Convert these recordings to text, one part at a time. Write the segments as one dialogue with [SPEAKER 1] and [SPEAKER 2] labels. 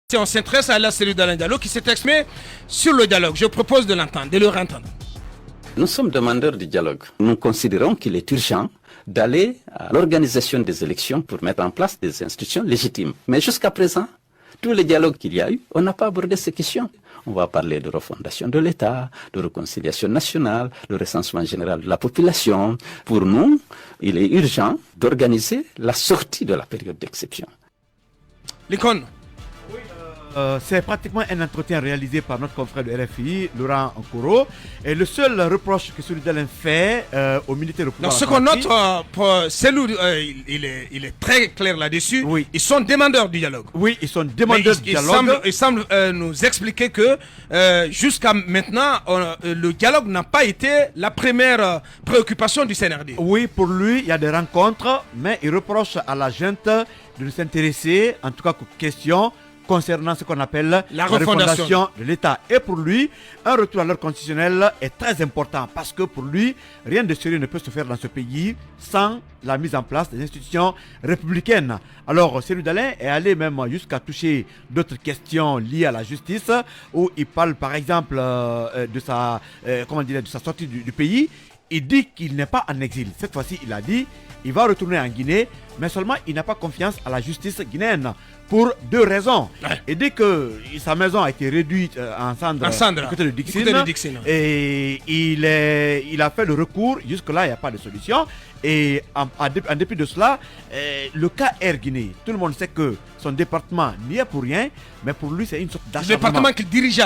[SPEAKER 1] Si on s'intéresse à la cellule d'Alain Diallo qui s'est exprimée sur le dialogue, je propose de l'entendre, de le réentendre.
[SPEAKER 2] Nous sommes demandeurs du dialogue. Nous considérons qu'il est urgent d'aller à l'organisation des élections pour mettre en place des institutions légitimes. Mais jusqu'à présent, tous les dialogues qu'il y a eu, on n'a pas abordé ces questions. On va parler de refondation de l'État, de réconciliation nationale, de recensement général de la population. Pour nous, il est urgent d'organiser la sortie de la période d'exception.
[SPEAKER 1] Lincoln.
[SPEAKER 3] C'est pratiquement un entretien réalisé par notre confrère de RFI, Laurent Nkoro. Et le seul reproche que celui d'Alain fait aux militaires au pouvoir.
[SPEAKER 1] Donc ce qu'on note, il est très clair là-dessus.
[SPEAKER 3] Oui.
[SPEAKER 1] Ils sont demandeurs du dialogue.
[SPEAKER 3] Oui, ils sont demandeurs du dialogue.
[SPEAKER 1] Il semble nous expliquer que jusqu'à maintenant, le dialogue n'a pas été la première préoccupation du CNRD.
[SPEAKER 3] Oui, pour lui, il y a des rencontres, mais il reproche à la junte de ne s'intéresser, en tout cas, aux questions concernant ce qu'on appelle la refondation de l'État. Et pour lui, un retour à l'ordre constitutionnel est très important parce que pour lui, rien de sérieux ne peut se faire dans ce pays sans la mise en place des institutions républicaines. Alors, Cellou Dalein est allé même jusqu'à toucher d'autres questions liées à la justice, où il parle par exemple de sa sortie du pays. Il dit qu'il n'est pas en exil. Cette fois-ci, il a dit qu'il va retourner en Guinée, mais seulement il n'a pas confiance à la justice guinéenne pour deux raisons. Ouais. Il dit que sa maison a été réduite en cendres du côté de Dixine. Et il a fait le recours. Jusque-là, il n'y a pas de solution. Et en dépit de cela, le cas Air Guinée, tout le monde sait que son département n'y est pour rien, mais pour lui, c'est une sorte d'acharnement.
[SPEAKER 1] Le département qu'il dirigeait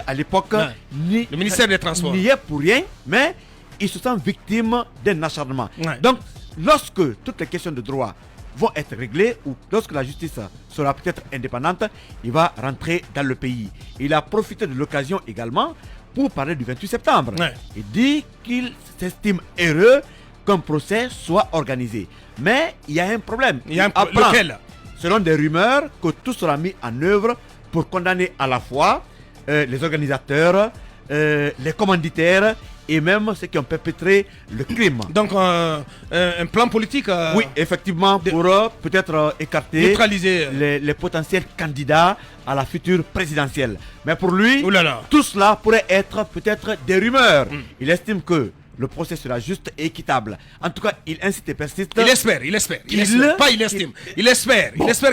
[SPEAKER 1] à l'époque.
[SPEAKER 3] Ouais.
[SPEAKER 1] Le ministère des Transports.
[SPEAKER 3] N'y est pour rien, mais il se sent victime d'un acharnement. Ouais. Donc, lorsque toutes les questions de droit vont être réglées, ou lorsque la justice sera peut-être indépendante, il va rentrer dans le pays. Il a profité de l'occasion également pour parler du 28 septembre. Ouais. Il dit qu'il s'estime heureux qu'un procès soit organisé. Mais il y a un problème.
[SPEAKER 1] Lequel ?
[SPEAKER 3] Selon des rumeurs, que tout sera mis en œuvre pour condamner à la fois les organisateurs, les commanditaires, et même ceux qui ont perpétré le crime.
[SPEAKER 1] Donc un plan politique
[SPEAKER 3] oui, effectivement, pour peut-être écarter
[SPEAKER 1] neutraliser
[SPEAKER 3] les potentiels candidats à la future présidentielle. Mais pour lui, tout cela pourrait être peut-être des rumeurs. Il estime que le procès sera juste et équitable. En tout cas, il incite et persiste.
[SPEAKER 1] Il espère. Il espère,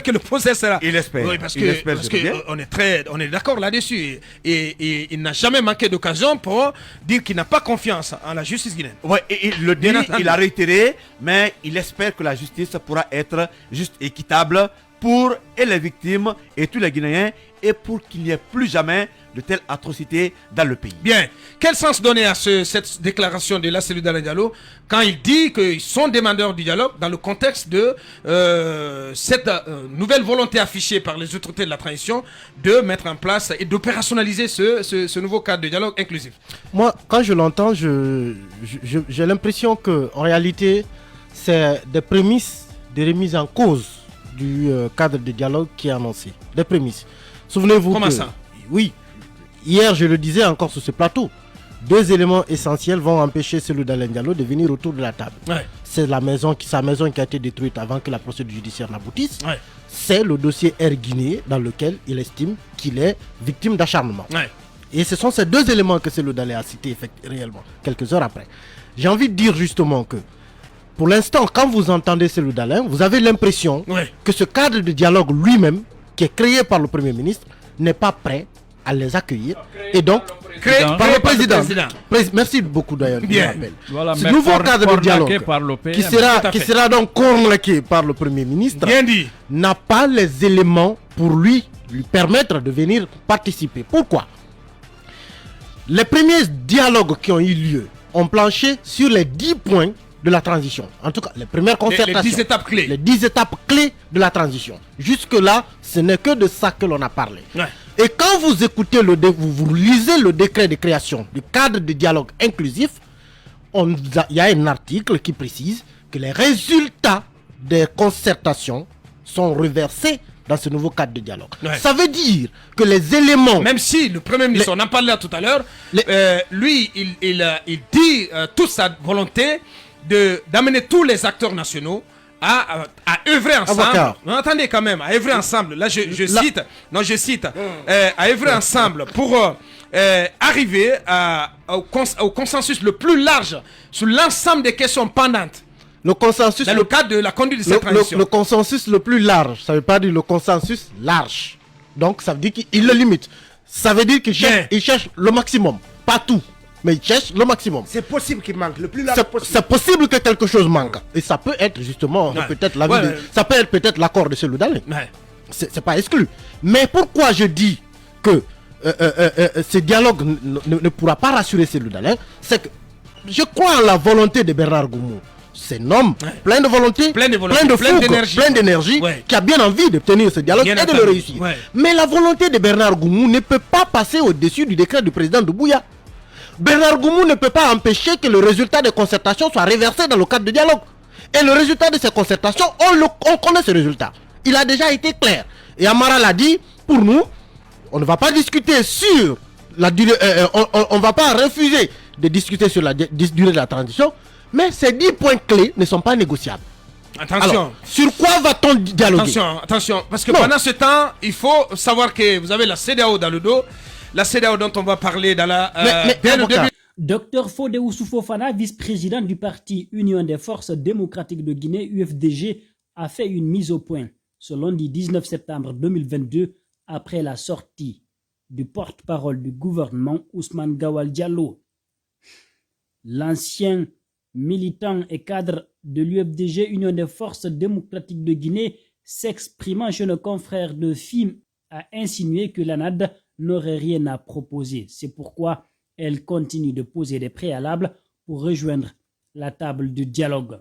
[SPEAKER 1] que le procès sera.
[SPEAKER 3] Il espère.
[SPEAKER 1] Oui, parce que on est d'accord là-dessus. Et il n'a jamais manqué d'occasion pour dire qu'il n'a pas confiance en la justice guinéenne.
[SPEAKER 3] Oui, et il le dit, il a réitéré, mais il espère que la justice pourra être juste et équitable pour les victimes et tous les Guinéens, et pour qu'il n'y ait plus jamais de telles atrocités dans le pays.
[SPEAKER 1] Bien. Quel sens donner à cette déclaration de la cellule d'Alain Diallo quand il dit qu'ils sont demandeurs du dialogue dans le contexte de cette nouvelle volonté affichée par les autorités de la transition de mettre en place et d'opérationnaliser ce nouveau cadre de dialogue inclusif?
[SPEAKER 4] Moi, quand je l'entends, j'ai l'impression qu'en réalité, c'est des prémices de remise en cause du cadre de dialogue qui est annoncé. Des prémices. Souvenez-vous.
[SPEAKER 1] Comment ça?
[SPEAKER 4] Oui. Hier, je le disais encore sur ce plateau, deux éléments essentiels vont empêcher celui d'Alain Diallo de venir autour de la table. Ouais. C'est sa maison qui a été détruite avant que la procédure judiciaire n'aboutisse. Ouais. C'est le dossier Air Guinée dans lequel il estime qu'il est victime d'acharnement. Ouais. Et ce sont ces deux éléments que celui d'Alain a cités réellement, quelques heures après. J'ai envie de dire justement que, pour l'instant, quand vous entendez celui d'Alain, vous avez l'impression que ce cadre de dialogue lui-même, qui est créé par le Premier ministre, n'est pas prêt à les accueillir, et donc créé par le président. Merci beaucoup d'ailleurs.
[SPEAKER 5] Voilà,
[SPEAKER 4] ce nouveau cadre de dialogue qui sera donc convoqué par le Premier ministre n'a pas les éléments pour lui permettre de venir participer. Pourquoi? Les premiers dialogues qui ont eu lieu ont planché sur les 10 points de la transition. En tout cas, les premières concertations.
[SPEAKER 1] Les 10 étapes clés.
[SPEAKER 4] Les 10 étapes clés de la transition. Jusque-là, ce n'est que de ça que l'on a parlé. Ouais. Et quand vous écoutez vous lisez le décret de création du cadre de dialogue inclusif, il y a un article qui précise que les résultats des concertations sont reversés dans ce nouveau cadre de dialogue. Ouais. Ça veut dire que les éléments...
[SPEAKER 1] Même si le Premier ministre, on en parlait tout à l'heure, lui, il dit toute sa volonté d'amener tous les acteurs nationaux à œuvrer ensemble.
[SPEAKER 4] Avocat.
[SPEAKER 1] Non, attendez quand même, à œuvrer ensemble. Là, je cite, à œuvrer ensemble pour arriver au consensus le plus large sur l'ensemble des questions pendantes.
[SPEAKER 4] Le consensus.
[SPEAKER 1] Dans le cadre de la conduite de cette transition.
[SPEAKER 4] Le consensus le plus large, ça ne veut pas dire le consensus large. Donc, ça veut dire qu'il le limite. Ça veut dire qu'il cherche le maximum. Pas tout, mais il cherche le maximum.
[SPEAKER 5] C'est possible qu'il manque, le plus large possible.
[SPEAKER 4] C'est possible que quelque chose manque. Et ça peut être justement, peut-être ça peut être peut-être l'accord de celui d'Alain. C'est pas exclu. Mais pourquoi je dis que ce dialogue ne pourra pas rassurer celui d'Alain, c'est que je crois en la volonté de Bernard Goumou. C'est un homme plein de volonté, plein de fougue, plein d'énergie, qui a bien envie d'obtenir ce dialogue et de le réussir. Mais la volonté de Bernard Goumou ne peut pas passer au-dessus du décret du président Doumbouya. Bernard Goumou ne peut pas empêcher que le résultat des concertations soit réversé dans le cadre du dialogue. Et le résultat de ces concertations, on connaît ce résultat. Il a déjà été clair. Et Amara l'a dit, pour nous, on ne va pas discuter sur la durée, on ne va pas refuser de discuter sur la durée de la transition, mais ces 10 points clés ne sont pas négociables.
[SPEAKER 1] Attention.
[SPEAKER 4] Alors, sur quoi va-t-on dialoguer?
[SPEAKER 1] Attention, parce que pendant ce temps, il faut savoir que vous avez la CEDEAO dans le dos, la CEDEAO dont on va parler dans la...
[SPEAKER 6] Dr Fodé Fofana, vice-président du parti Union des Forces démocratiques de Guinée, UFDG, a fait une mise au point ce lundi 19 septembre 2022 après la sortie du porte-parole du gouvernement Ousmane Gawal Diallo. L'ancien militant et cadre de l'UFDG, Union des Forces démocratiques de Guinée, s'exprimant chez nos confrères de FIM, a insinué que l'ANAD n'aurait rien à proposer. C'est pourquoi elle continue de poser des préalables pour rejoindre la table du dialogue.